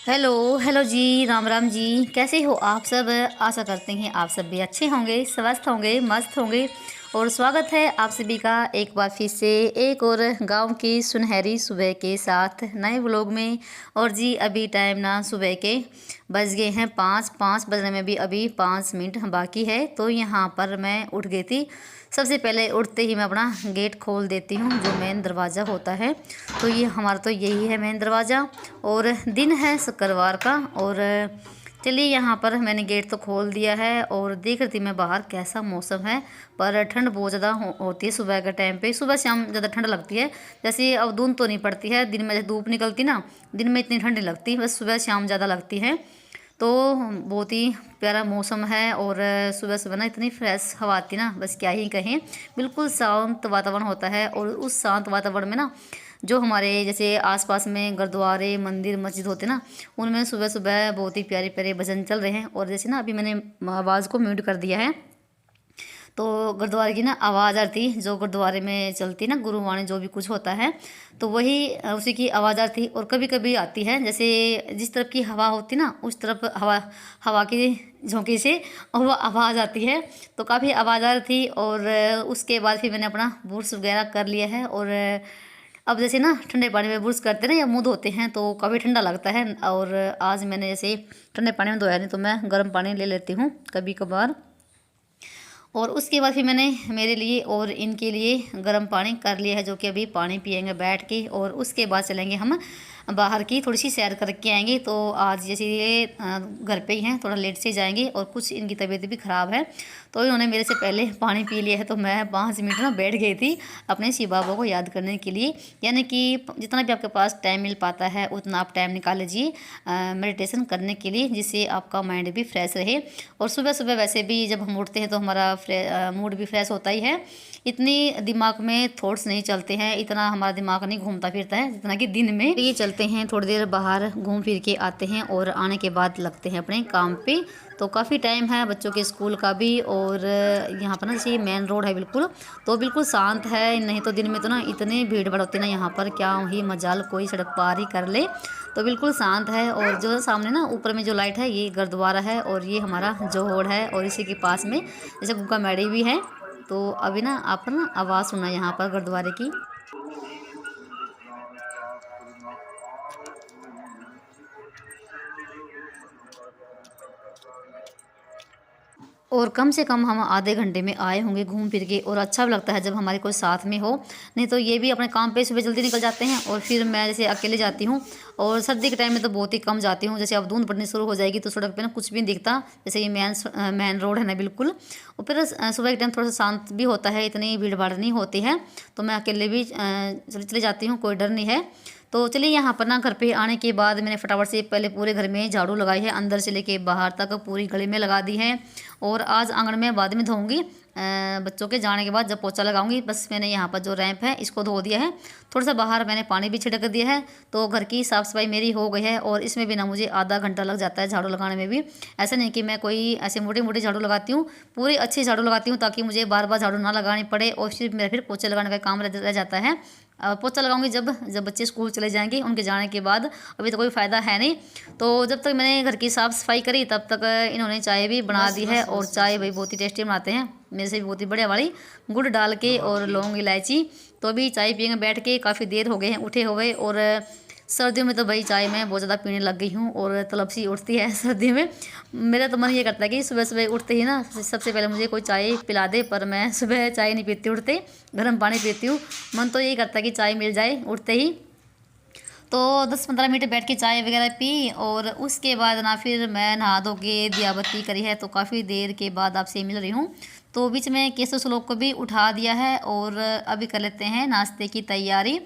Hello hello जी, राम राम जी। कैसे हो आप सब? आशा करते हैं आप सब भी अच्छे होंगे, स्वस्थ होंगे, मस्त होंगे। और स्वागत है आप सभी का एक बार फिर से एक और गांव की सुनहरी सुबह के साथ नए व्लॉग में। और जी अभी टाइम ना सुबह के बज गए हैं 5 बजने में भी अभी 5 मिनट बाकी है। तो यहाँ पर मैं उठ गई थी। सबसे पहले उठते ही मैं अपना गेट खोल देती हूँ, जो मेन दरवाज़ा होता है। तो ये हमारा तो यही है मेन दरवाज़ा। और दिन है शुक्रवार का। और चलिए यहाँ पर मैंने गेट तो खोल दिया है और देख रही थी मैं बाहर कैसा मौसम है। पर ठंड बहुत ज़्यादा होती है सुबह के टाइम पे। सुबह शाम ज़्यादा ठंड लगती है। जैसे अब धुंध तो नहीं पड़ती है, दिन में जैसे धूप निकलती ना, दिन में इतनी ठंड नहीं लगती, बस सुबह शाम ज़्यादा लगती है। तो बहुत ही प्यारा मौसम है। और सुबह सुबह ना इतनी फ्रेश हवा आती ना, बस क्या ही कहें। बिल्कुल शांत वातावरण होता है। और उस शांत वातावरण में ना जो हमारे जैसे आसपास में गुरुद्वारे, मंदिर, मस्जिद होते ना, उनमें सुबह सुबह बहुत ही प्यारे प्यारे भजन चल रहे हैं। और जैसे ना अभी मैंने आवाज़ को म्यूट कर दिया है, तो गुरुद्वारे की ना आवाज़ आती जो गुरुद्वारे में चलती ना, गुरुवाणी जो भी कुछ होता है, तो वही उसी की आवाज़ आती। और कभी कभी आती है जैसे जिस तरफ की हवा होती ना, उस तरफ हवा हवा की झोंके से वो आवाज़ आती है। तो काफ़ी आवाज़ आ रही थी। और उसके बाद फिर मैंने अपना ब्रश वगैरह कर लिया है। और अब जैसे ना ठंडे पानी में ब्रश करते ना या मुँह धोते हैं तो काफ़ी ठंडा लगता है। और आज मैंने जैसे ठंडे पानी में धोया नहीं, तो मैं गर्म पानी ले लेती हूँ कभी कभार। और उसके बाद फिर मैंने मेरे लिए और इनके लिए गर्म पानी कर लिया है, जो कि अभी पानी पियेंगे बैठ के। और उसके बाद चलेंगे हम बाहर की थोड़ी सी सैर करके आएंगे। तो आज जैसे ये घर पे ही हैं, थोड़ा लेट से जाएंगे। और कुछ इनकी तबीयत भी ख़राब है, तो इन्होंने मेरे से पहले पानी पी लिया है। तो मैं 5 मिनट ना बैठ गई थी अपने शिव बाबा को याद करने के लिए। यानी कि जितना भी आपके पास टाइम मिल पाता है उतना आप टाइम निकाल लीजिए मेडिटेशन करने के लिए, जिससे आपका माइंड भी फ्रेश रहे। और सुबह सुबह वैसे भी जब हम उठते हैं तो हमारा मूड भी फ्रेश होता ही है। इतनी दिमाग में थॉट्स नहीं चलते हैं, इतना हमारा दिमाग नहीं घूमता फिरता है जितना कि दिन में। ये चलते हैं थोड़ी देर बाहर घूम फिर के आते हैं और आने के बाद लगते हैं अपने काम पे। तो काफ़ी टाइम है बच्चों के स्कूल का भी। और यहाँ पर ना जैसे मेन रोड है बिल्कुल, तो बिल्कुल शांत है। नहीं तो दिन में तो ना इतनी भीड़ भाड़ होती है ना यहाँ पर, क्या ही मजाल कोई सड़क पार ही कर ले। तो बिल्कुल शांत है। और जो सामने ना ऊपर में जो लाइट है ये गुरुद्वारा है, और ये हमारा जोहड़ है। और इसी के पास में जैसे गुग्गा मैड़ी भी है। तो अभी ना आप ना आवाज़ सुना यहाँ पर गुरुद्वारे की। और कम से कम हम आधे घंटे में आए होंगे घूम फिर के। और अच्छा भी लगता है जब हमारे कोई साथ में हो। नहीं तो ये भी अपने काम पे सुबह जल्दी निकल जाते हैं, और फिर मैं जैसे अकेले जाती हूँ। और सर्दी के टाइम में तो बहुत ही कम जाती हूँ। जैसे अब धुंध पड़नी शुरू हो जाएगी तो सड़क पे ना कुछ भी नहीं दिखता। जैसे ये मेन रोड है ना बिल्कुल। और फिर सुबह के टाइम थोड़ा सा शांत भी होता है, इतनी भीड़ भाड़ नहीं होती है। तो मैं अकेले भी चली जाती हूँ, कोई डर नहीं है। तो चलिए यहाँ पर ना घर पे आने के बाद मैंने फटाफट से पहले पूरे घर में झाड़ू लगाई है, अंदर से लेके बाहर तक पूरी गली में लगा दी है। और आज आंगन में बाद में धोऊंगी, बच्चों के जाने के बाद जब पोछा लगाऊंगी। बस मैंने यहाँ पर जो रैंप है इसको धो दिया है। थोड़ा सा बाहर मैंने पानी भी छिड़क दिया है। तो घर की साफ़ सफाई मेरी हो गई है। और इसमें भी ना मुझे आधा घंटा लग जाता है झाड़ू लगाने में भी। ऐसा नहीं कि मैं कोई ऐसे मोटी मोटी झाड़ू लगाती हूँ, पूरी अच्छी झाड़ू लगाती हूँ, ताकि मुझे बार बार झाड़ू ना लगानी पड़े। और फिर मेरा फिर पोछे लगाने का काम रह जाता है। पोछा लगाऊंगी जब जब बच्चे स्कूल चले जाएंगे, उनके जाने के बाद। अभी तो कोई फ़ायदा है नहीं। तो जब तक मैंने घर की साफ़ सफाई करी तब तक इन्होंने चाय भी बना दी है। और चाय भाई बहुत ही टेस्टी बनाते हैं, मेरे से भी बहुत ही बढ़िया वाली, गुड़ डाल के और लौंग इलायची। तो अभी चाय पियेंगे बैठ के, काफ़ी देर हो गए हैं उठे हुए। और सर्दियों में तो भाई चाय मैं बहुत ज़्यादा पीने लग गई हूँ, और तलब सी उठती है सर्दी में। मेरा तो मन ये करता है कि सुबह सुबह उठते ही ना सबसे पहले मुझे कोई चाय पिला दे। पर मैं सुबह चाय नहीं पीती, उठते गर्म पानी पीती हूँ। मन तो यही करता है कि चाय मिल जाए उठते ही। तो 10-15 मिनट बैठ के चाय वगैरह पी। और उसके बाद ना फिर मैं नहा धो के दिया बत्ती करी है। तो काफ़ी देर के बाद आपसे मिल रही हूँ। तो बीच में केसो सलोक को भी उठा दिया है। और अभी कर लेते हैं नाश्ते की तैयारी।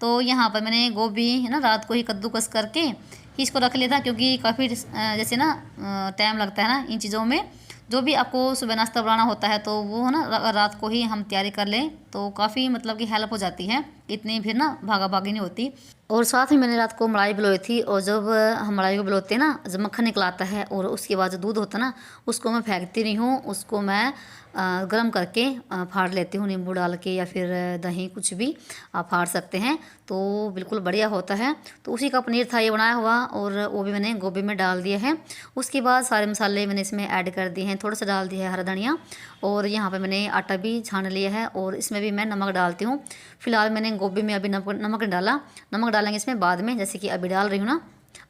तो यहाँ पर मैंने गोभी है ना रात को ही कद्दूकस करके ही इसको रख लिया था, क्योंकि काफ़ी जैसे ना टाइम लगता है ना इन चीज़ों में। जो भी आपको सुबह नाश्ता बनाना होता है तो वो है ना रात को ही हम तैयारी कर लें, तो काफ़ी मतलब कि हेल्प हो जाती है, इतनी फिर ना भागा भागी नहीं होती। और साथ में मैंने रात को मलाई भिगोई थी, और जब हम मलाई को भिगोते हैं ना, जब मक्खन निकल आता है और उसके बाद जो दूध होता है ना, उसको मैं फेंकती नहीं हूँ, उसको मैं गर्म करके फाड़ लेती हूँ, नींबू डाल के या फिर दही, कुछ भी आप फाड़ सकते हैं, तो बिल्कुल बढ़िया होता है। तो उसी का पनीर था ये बनाया हुआ, और वो भी मैंने गोभी में डाल दिया है। उसके बाद सारे मसाले मैंने इसमें ऐड कर दिए हैं, थोड़ा सा डाल दिया है हरा धनिया, और यहाँ पे मैंने आटा भी छान लिया है, और इसमें भी मैं नमक डालती हूँ। फिलहाल मैंने गोभी में अभी नमक नहीं डाला, नमक डालेंगे इसमें बाद में, जैसे कि अभी डाल रही हूँ ना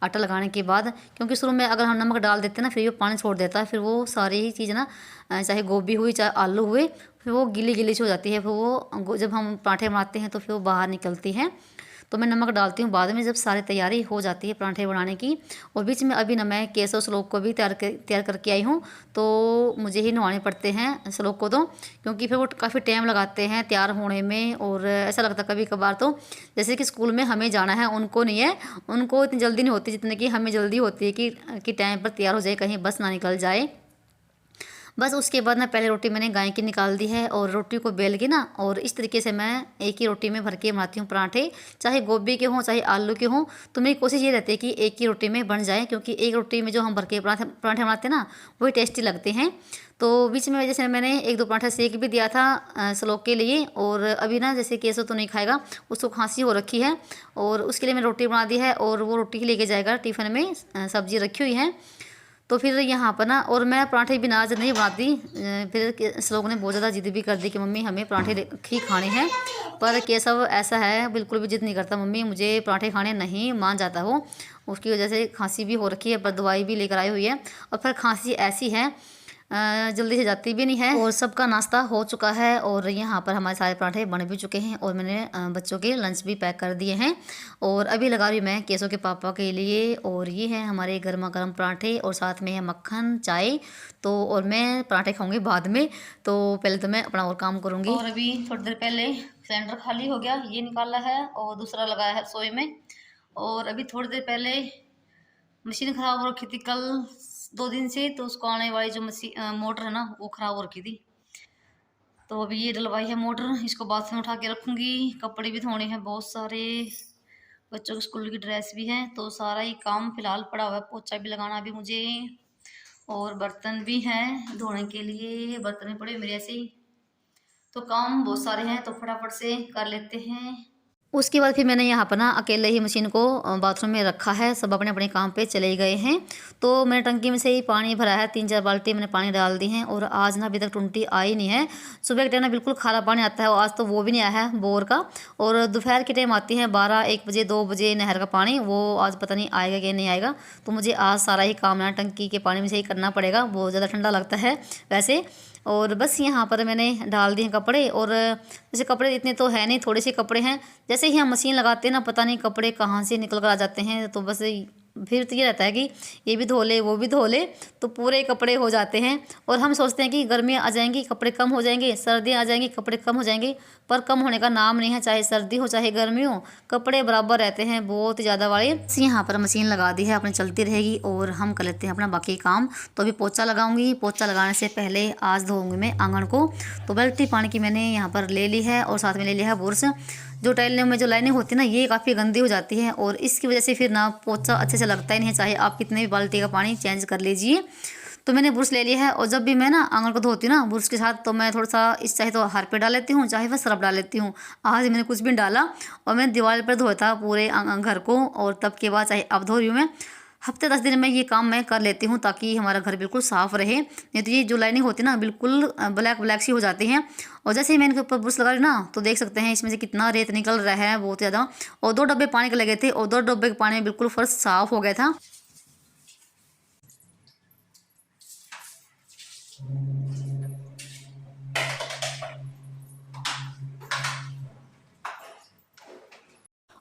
आटा लगाने के बाद, क्योंकि शुरू में अगर हम नमक डाल देते हैं ना, फिर ये पानी छोड़ देता है, फिर वो सारी ही चीज़ ना, चाहे गोभी हुई चाहे आलू हुए, फिर वो गीली गीली सी हो जाती है, फिर वो जब हम पराठे बनाते हैं तो फिर वो बाहर निकलती है। तो मैं नमक डालती हूँ बाद में, जब सारी तैयारी हो जाती है पराठे बनाने की। और बीच में अभी ना मैं केसव श्लोक को भी तैयार करके आई हूँ, तो मुझे ही नहाने पड़ते हैं श्लोक को, तो क्योंकि फिर वो काफ़ी टाइम लगाते हैं तैयार होने में, और ऐसा लगता है कभी कभार तो जैसे कि स्कूल में हमें जाना है, उनको नहीं है, उनको इतनी जल्दी नहीं होती जितने कि हमें जल्दी होती है कि टाइम पर तैयार हो जाए, कहीं बस ना निकल जाए। बस उसके बाद ना पहले रोटी मैंने गाय की निकाल दी है, और रोटी को बेल के ना, और इस तरीके से मैं एक ही रोटी में भर के बनाती हूँ पराठे, चाहे गोभी के हों चाहे आलू के हों। तो मेरी कोशिश ये रहती है कि एक ही रोटी में बन जाए, क्योंकि एक रोटी में जो हम भर के पराठे बनाते हैं ना, वही टेस्टी लगते हैं। तो बीच में जैसे मैंने एक दो पराठा सेक भी दिया था श्लोक के लिए, और अभी ना जैसे केसव तो नहीं खाएगा, उसको खांसी हो रखी है, और उसके लिए मैंने रोटी बना दी है, और वो रोटी ही लेके जाएगा टिफ़िन में, सब्जी रखी हुई है। तो फिर यहाँ पर ना, और मैं पराठे बिना आज नहीं बनाती, फिर श्लोक ने बहुत ज़्यादा जिद भी कर दी कि मम्मी हमें पराठे ही खाने हैं, पर केसव ऐसा है, बिल्कुल भी जिद नहीं करता, मम्मी मुझे पराठे खाने नहीं मान जाता वो। उसकी वजह से खांसी भी हो रखी है, पर दवाई भी लेकर आई हुई है, और फिर खांसी ऐसी है जल्दी से जाती भी नहीं है। और सबका नाश्ता हो चुका है, और यहाँ पर हमारे सारे पराठे बन भी चुके हैं, और मैंने बच्चों के लंच भी पैक कर दिए हैं, और अभी लगा रही मैं केसव के पापा के लिए। और ये है हमारे गर्मा गर्म पराठे, और साथ में है मक्खन, चाय। तो और मैं पराठे खाऊंगी बाद में, तो पहले तो मैं अपना और काम करूँगी। और अभी थोड़ी देर पहले सिलेंडर खाली हो गया, ये निकाला है और दूसरा लगाया है रसोई में। और अभी थोड़ी देर पहले मशीन ख़राब हो रखी थी कल 2 दिन से, तो उसको आने वाली जो मशीन मोटर है ना, वो ख़राब हो रखी थी। तो अभी ये डलवाई है मोटर, इसको बाथरूम में उठा के रखूँगी। कपड़े भी धोने हैं बहुत सारे, बच्चों के स्कूल की ड्रेस भी है, तो सारा ही काम फिलहाल पड़ा हुआ है। पोछा भी लगाना भी मुझे, और बर्तन भी हैं धोने के लिए, बर्तन पड़े मेरे ऐसे ही। तो काम बहुत सारे हैं, तो फटाफट से कर लेते हैं। उसके बाद फिर मैंने यहाँ पर ना अकेले ही मशीन को बाथरूम में रखा है, सब अपने अपने काम पे चले गए हैं। तो मैंने टंकी में से ही पानी भरा है, 3-4 बाल्टी मैंने पानी डाल दी हैं, और आज ना अभी तक टुंटी आई नहीं है। सुबह के टाइम ना बिल्कुल खारा पानी आता है, और आज तो वो भी नहीं आया है बोर का। और दोपहर के टाइम आती है 12-1 बजे 2 बजे नहर का पानी, वो आज पता नहीं आएगा कि नहीं आएगा। तो मुझे आज सारा ही काम ना टंकी के पानी में से ही करना पड़ेगा, बहुत ज़्यादा ठंडा लगता है वैसे। और बस यहाँ पर मैंने डाल दिए कपड़े, और जैसे कपड़े इतने तो है नहीं, थोड़े से कपड़े हैं। जैसे ही हम मशीन लगाते हैं ना, पता नहीं कपड़े कहाँ से निकल कर आ जाते हैं। तो बस फिर तो ये रहता है कि ये भी धो ले वो भी धो ले, तो पूरे कपड़े हो जाते हैं। और हम सोचते हैं कि गर्मियाँ आ जाएंगी कपड़े कम हो जाएंगे, सर्दियाँ आ जाएंगी कपड़े कम हो जाएंगे, पर कम होने का नाम नहीं है। चाहे सर्दी हो चाहे गर्मी हो, कपड़े बराबर रहते हैं, बहुत ज़्यादा वाले। यहाँ पर मशीन लगा दी है, अपनी चलती रहेगी, और हम कर लेते हैं अपना बाकी काम। तो अभी पोछा लगाऊंगी, पोछा लगाने से पहले आज धोऊंगी मैं आंगन को। तो बाल्टी पानी की मैंने यहाँ पर ले ली है, और साथ में ले लिया है बुरश। जो टाइलों में जो लाइनिंग होती है ना, ये काफ़ी गंदी हो जाती है, और इसकी वजह से फिर ना पोछा अच्छे से लगता ही नहीं है, चाहे आप कितने भी बाल्टी का पानी चेंज कर लीजिए। तो मैंने बुरश ले लिया है, और जब भी मैं ना आंगन को धोती हूँ ना बुरश के साथ, तो मैं थोड़ा सा इस चाहे तो हार पे डाल लेती हूँ, चाहे वह सरफ डाल लेती हूँ। आज मैंने कुछ भी नहीं डाला, और मैंने दीवार पर धोया था पूरे घर को, और तब के बाद चाहे अब धो रही हूँ मैं। हफ्ते 10 दिन में ये काम मैं कर लेती हूँ, ताकि हमारा घर बिल्कुल साफ़ रहे। नहीं तो ये जो लाइनिंग होती है ना, बिल्कुल ब्लैक ब्लैक सी हो जाती हैं। और जैसे ही मैं इनके ऊपर ब्रश लगा रही ना, तो देख सकते हैं इसमें से कितना रेत निकल रहा है, बहुत ज़्यादा। और 2 डब्बे पानी के लगे थे, और 2 डब्बे के पानी में बिल्कुल फर्श साफ़ हो गया था।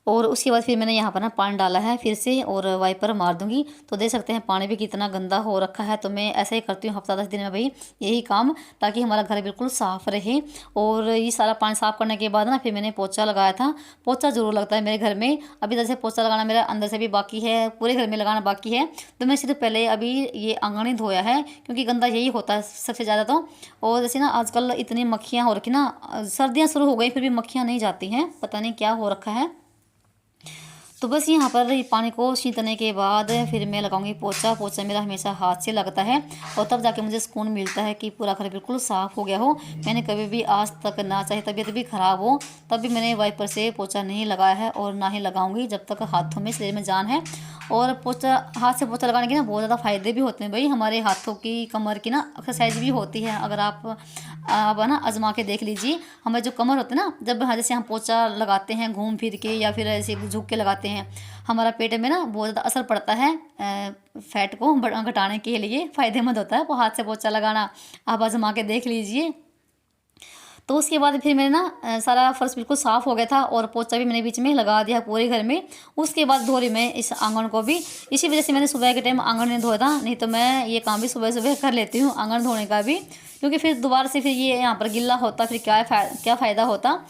और उसके बाद फिर मैंने यहाँ पर ना पानी डाला है फिर से और वाइपर मार दूंगी। तो देख सकते हैं पानी भी कितना गंदा हो रखा है। तो मैं ऐसा ही करती हूँ हफ्ता 10 दिन में भाई यही काम, ताकि हमारा घर बिल्कुल साफ़ रहे। और ये सारा पानी साफ़ करने के बाद ना फिर मैंने पोछा लगाया था। पोछा ज़रूर लगता है मेरे घर में। अभी जैसे पोछा लगाना मेरा अंदर से भी बाकी है, पूरे घर में लगाना बाकी है। तो मैं सिर्फ पहले अभी ये आंगन ही धोया है, क्योंकि गंदा यही होता है सबसे ज़्यादा। तो और जैसे ना आजकल इतनी मक्खियाँ हो रखी ना, सर्दियाँ शुरू हो गई फिर भी मक्खियाँ नहीं जाती हैं, पता नहीं क्या हो रखा है। तो बस यहाँ पर पानी को छींटने के बाद फिर मैं लगाऊंगी पोछा। पोछा मेरा हमेशा हाथ से लगता है और तब जाके मुझे सुकून मिलता है कि पूरा घर बिल्कुल साफ़ हो गया हो। मैंने कभी भी आज तक, ना चाहे तबीयत भी ख़राब हो तब भी मैंने वाइपर से पोछा नहीं लगाया है और ना ही लगाऊंगी जब तक हाथों में, शरीर में जान है। और पोछा, हाथ से पोछा लगाने के ना बहुत ज़्यादा फ़ायदे भी होते हैं भाई। हमारे हाथों की, कमर की ना एक्सरसाइज भी होती है। अगर आप ना आजमा के देख लीजिए, हमारे जो कमर होते हैं ना, जब जैसे हम पोछा लगाते हैं घूम फिर के या फिर ऐसे झुक के लगाते हैं, हमारा पेट में ना बहुत ज़्यादा असर पड़ता है। फैट को घटाने के लिए फ़ायदेमंद होता है वो हाथ से पोछा लगाना। आप आजमा के देख लीजिए। तो उसके बाद फिर मैंने ना सारा फर्श बिल्कुल साफ़ हो गया था और पोछा भी मैंने बीच में लगा दिया पूरे घर में। उसके बाद धो रही मैं इस आंगन को भी। इसी वजह से मैंने सुबह के टाइम आंगन नहीं धोया था, नहीं तो मैं ये काम भी सुबह सुबह कर लेती हूँ, आंगन धोने का भी। क्योंकि फिर दोबारा से फिर ये यहाँ पर गिल्ला होता, फिर क्या फ़ायदा होता।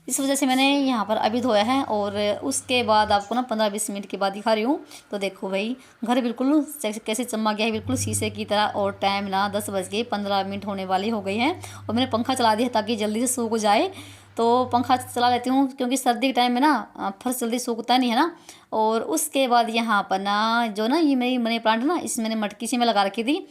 इस वजह से मैंने यहाँ पर अभी धोया है। और उसके बाद आपको ना 15-20 मिनट के बाद दिखा रही हूँ। तो देखो भाई घर बिल्कुल कैसे चमक गया है, बिल्कुल शीशे की तरह। और टाइम ना 10 बज के 15 मिनट होने वाली हो गई है और मैंने पंखा चला दिया ताकि जल्दी से सूख जाए। तो पंखा चला लेती हूँ क्योंकि सर्दी के टाइम में ना फर्श जल्दी सूखता नहीं है ना। और उसके बाद यहाँ पर ना जो ना ये मेरी मनी प्लांट है ना, इस मैंने मटकी सी में लगा रखी थी।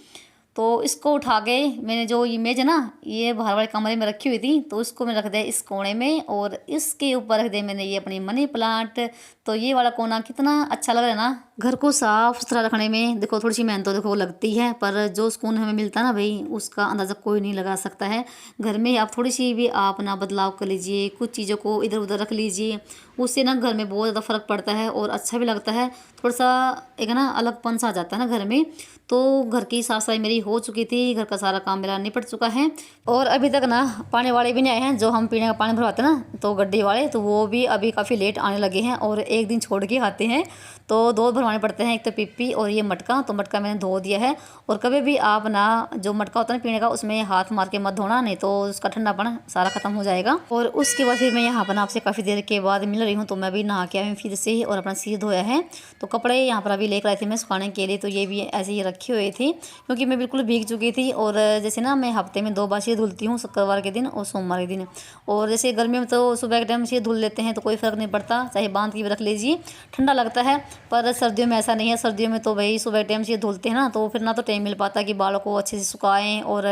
तो इसको उठा के मैंने, जो इमेज है ना ये बाहर वाले कमरे में रखी हुई थी, तो उसको मैं रख दिया इस कोने में और इसके ऊपर रख दिया मैंने ये अपनी मनी प्लांट। तो ये वाला कोना कितना अच्छा लग रहा है ना। घर को साफ सुथरा रखने में देखो थोड़ी सी मेहनत तो देखो लगती है, पर जो सुकून हमें मिलता है ना भाई, उसका अंदाज़ा कोई नहीं लगा सकता है। घर में आप थोड़ी सी भी आप ना बदलाव कर लीजिए, कुछ चीज़ों को इधर उधर रख लीजिए, उससे ना घर में बहुत ज़्यादा फ़र्क पड़ता है और अच्छा भी लगता है। थोड़ा सा एक ना अलगपन सा आ जाता है ना घर में। तो घर की साफ सफाई मेरी हो चुकी थी, घर का सारा काम मेरा निपट चुका है। और अभी तक ना पानी वाले भी नहीं आए हैं, जो हम पीने का पानी भरवाते हैं ना, तो गड्ढे वाले, तो वो भी अभी काफ़ी लेट आने लगे हैं और एक दिन छोड़ के आते हैं। तो 2 भरवाने पड़ते हैं, एक तो पिप्पी और ये मटका। तो मटका मैंने धो दिया है। और कभी भी आप ना जो मटका होता है ना पीने का, उसमें हाथ मार के मत धोना, नहीं तो उसका ठंडापन सारा खत्म हो जाएगा। और उसके बाद फिर मैं यहाँ पर आपसे काफ़ी देर के बाद मिल रही हूँ। तो मैं भी नहा के आई हूँ फिर से और अपना सिर धोया है। तो कपड़े यहाँ पर अभी लेकर आई थी मैं सुखाने के लिए, तो ये भी ऐसे ही रखी हुई थी क्योंकि मैं बिल्कुल भीग चुकी थी। और जैसे ना मैं हफ्ते में 2 बार सिर धुलती हूँ, शुक्रवार के दिन और सोमवार के दिन। और जैसे गर्मी में तो सुबह के टाइम सिर धुल लेते हैं तो कोई फ़र्क नहीं पड़ता, चाहे बांध के भी रख लीजिए, ठंडा लगता है। पर सर्दियों में ऐसा नहीं है। सर्दियों में तो भाई सुबह टाइम से धुलते हैं ना, तो फिर ना तो टाइम मिल पाता कि बालों को अच्छे से सुखाएं और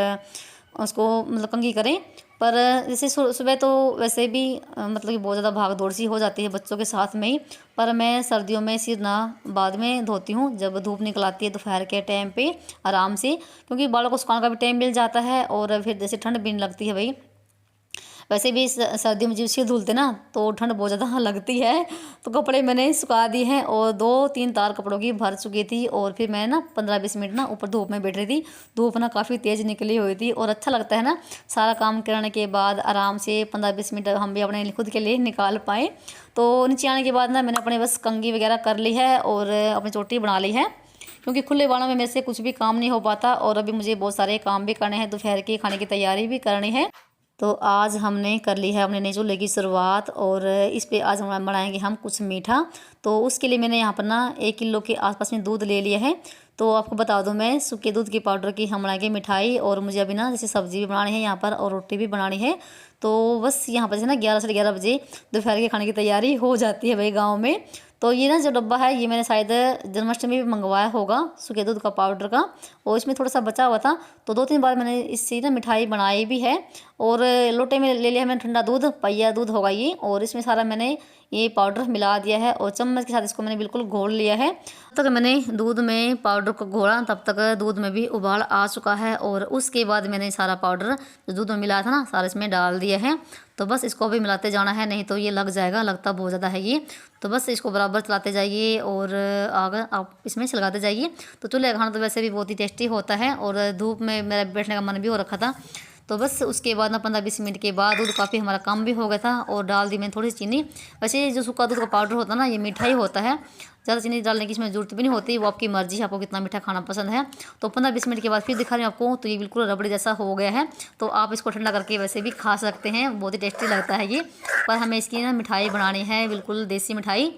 उसको मतलब कंघी करें। पर जैसे सुबह तो वैसे भी मतलब कि बहुत ज़्यादा भाग दौड़ सी हो जाती है बच्चों के साथ में ही। पर मैं सर्दियों में सिर ना बाद में धोती हूँ, जब धूप निकल आती है दोपहर के टाइम पे आराम से, क्योंकि बालों को सुखाने का भी टाइम मिल जाता है और फिर जैसे ठंड भी नहीं लगती है भाई। वैसे भी सर्दियों में जब सिर धुलते ना तो ठंड बहुत ज़्यादा लगती है। तो कपड़े मैंने सुखा दिए हैं और 2-3 तार कपड़ों की भर चुकी थी। और फिर मैं ना 15-20 मिनट ना ऊपर धूप में बैठ रही थी। धूप ना काफ़ी तेज़ निकली हुई थी और अच्छा लगता है ना सारा काम करने के बाद आराम से 15-20 मिनट हम भी अपने खुद के लिए निकाल पाए। तो नीचे आने के बाद ना मैंने अपने बस कंघी वगैरह कर ली है और अपनी चोटी बना ली है, क्योंकि खुले बालों में मेरे से कुछ भी काम नहीं हो पाता। और अभी मुझे बहुत सारे काम भी करने हैं, दोपहर के खाने की तैयारी भी करनी है। तो आज हमने कर ली है अपने नए चूल्हे की शुरुआत और इस पे आज हम बनाएंगे हम कुछ मीठा। तो उसके लिए मैंने यहाँ पर ना 1 किलो के आसपास में दूध ले लिया है। तो आपको बता दूं मैं सूखे दूध के पाउडर की हम बनाएंगे मिठाई। और मुझे अभी ना जैसे सब्ज़ी भी बनानी है यहाँ पर और रोटी भी बनानी है। तो बस यहाँ पर जैसे ना 11 साढ़े 11 बजे दोपहर के खाने की तैयारी हो जाती है भाई गाँव में। तो ये ना जो डब्बा है ये मैंने शायद जन्माष्टमी में मंगवाया होगा सूखे दूध का पाउडर का, और इसमें थोड़ा सा बचा हुआ था। तो 2-3 बार मैंने इससे ना मिठाई बनाई भी है। और लोटे में ले लिया मैंने ठंडा दूध, पहिया दूध होगा ये, और इसमें सारा मैंने ये पाउडर मिला दिया है और चम्मच के साथ इसको मैंने बिल्कुल घोल लिया है। तब तक मैंने दूध में पाउडर को घोला, तब तक दूध में भी उबाल आ चुका है। और उसके बाद मैंने सारा पाउडर जो दूध में मिलाया था ना सारा इसमें डाल दिया है। तो बस इसको भी मिलाते जाना है, नहीं तो ये लग जाएगा, लगता बहुत ज़्यादा है ये। तो बस इसको बराबर चलाते जाइए और आगे आप इसमें चलाते जाइए। तो चूल्हे का खाना तो वैसे भी बहुत ही टेस्टी होता है और धूप में मेरा बैठने का मन भी हो रखा था। तो बस उसके बाद ना 15-20 मिनट के बाद दूध काफ़ी हमारा कम भी हो गया था और डाल दी मैंने थोड़ी सी चीनी। वैसे जो सूखा दूध का पाउडर होता है ना, ये मीठा ही होता है, ज़्यादा चीनी डालने की इसमें ज़रूरत भी नहीं होती, वो आपकी मर्ज़ी है आपको कितना मीठा खाना पसंद है। तो 15-20 मिनट के बाद फिर दिखा रही हूँ आपको, तो ये बिल्कुल रबड़ी जैसा हो गया है। तो आप इसको ठंडा करके वैसे भी खा सकते हैं, बहुत ही टेस्टी लगता है ये। पर हमें इसकी ना मिठाई बनानी है, बिल्कुल देसी मिठाई।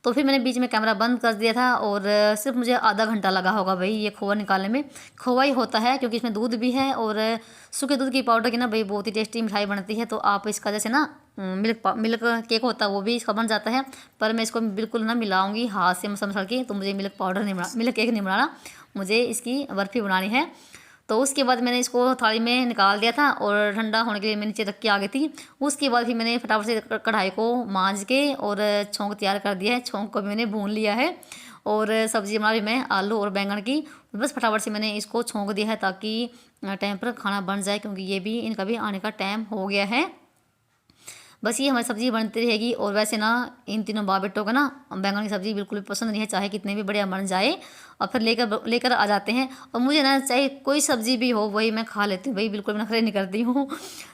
तो फिर मैंने बीच में कैमरा बंद कर दिया था और सिर्फ मुझे आधा घंटा लगा होगा भाई ये खोआ निकालने में। खोआ ही होता है क्योंकि इसमें दूध भी है और सूखे दूध की पाउडर की ना भाई बहुत ही टेस्टी मिठाई बनती है। तो आप इसका जैसे ना मिल्क केक होता है वो भी इसका बन जाता है, पर मैं इसको बिल्कुल ना मिलाऊंगी हाथ से मसल के। तो मुझे मिल्क पाउडर नहीं बना, मिल्क केक नहीं बनाना, मुझे इसकी बर्फ़ी बनानी है। तो उसके बाद मैंने इसको थाली में निकाल दिया था और ठंडा होने के लिए मैं नीचे रख के आ गई थी। उसके बाद फिर मैंने फटाफट से कढ़ाई को मांज के और छोंक तैयार कर दिया है। छोंक को भी मैंने भून लिया है और सब्ज़ी बना ली मैं आलू और बैंगन की। बस फटाफट से मैंने इसको छोंक दिया है ताकि टाइम पर खाना बन जाए, क्योंकि ये भी इनका भी आने का टाइम हो गया है। बस ये हमारी सब्ज़ी बनती रहेगी। और वैसे ना इन तीनों बाप बेटों को ना बैंगन की सब्ज़ी बिल्कुल भी पसंद नहीं है, चाहे कितने भी बढ़िया बन जाए, और फिर लेकर आ जाते हैं। और मुझे ना चाहे कोई सब्ज़ी भी हो वही मैं खा लेती हूँ भाई, बिल्कुल नखरे नहीं करती हूँ।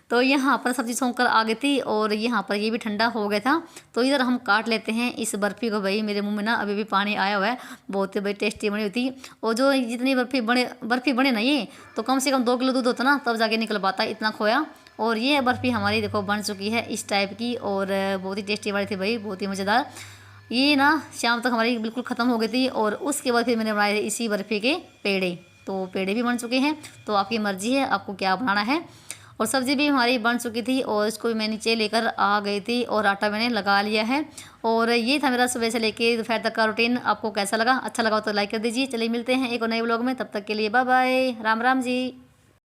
तो यहाँ पर सब्ज़ी छोंक कर आ गई थी और यहाँ पर ये भी ठंडा हो गया था। तो इधर हम काट लेते हैं इस बर्फ़ी को। भाई मेरे मुँह में ना अभी भी पानी आया हुआ है, बहुत ही भाई टेस्टी बनी हुई थी। और जो जितनी बर्फ़ी बने ना ये, तो कम से कम 2 किलो दूध होता ना तब जाके निकल पाता है, इतना खोया। और ये बर्फ़ी हमारी देखो बन चुकी है इस टाइप की, और बहुत ही टेस्टी वाली थी भाई, बहुत ही मज़ेदार। ये ना शाम तक हमारी बिल्कुल ख़त्म हो गई थी। और उसके बाद फिर मैंने बनाए इसी बर्फ़ी के पेड़े। तो पेड़े भी बन चुके हैं, तो आपकी मर्ज़ी है आपको क्या बनाना है। और सब्ज़ी भी हमारी बन चुकी थी और इसको भी मैं नीचे लेकर आ गई थी और आटा मैंने लगा लिया है। और ये था मेरा सुबह से लेके दोपहर तक का रूटीन। आपको कैसा लगा? अच्छा लगा तो लाइक कर दीजिए। चलिए मिलते हैं एक और नए व्लॉग में, तब तक के लिए बाय बाय, राम राम जी।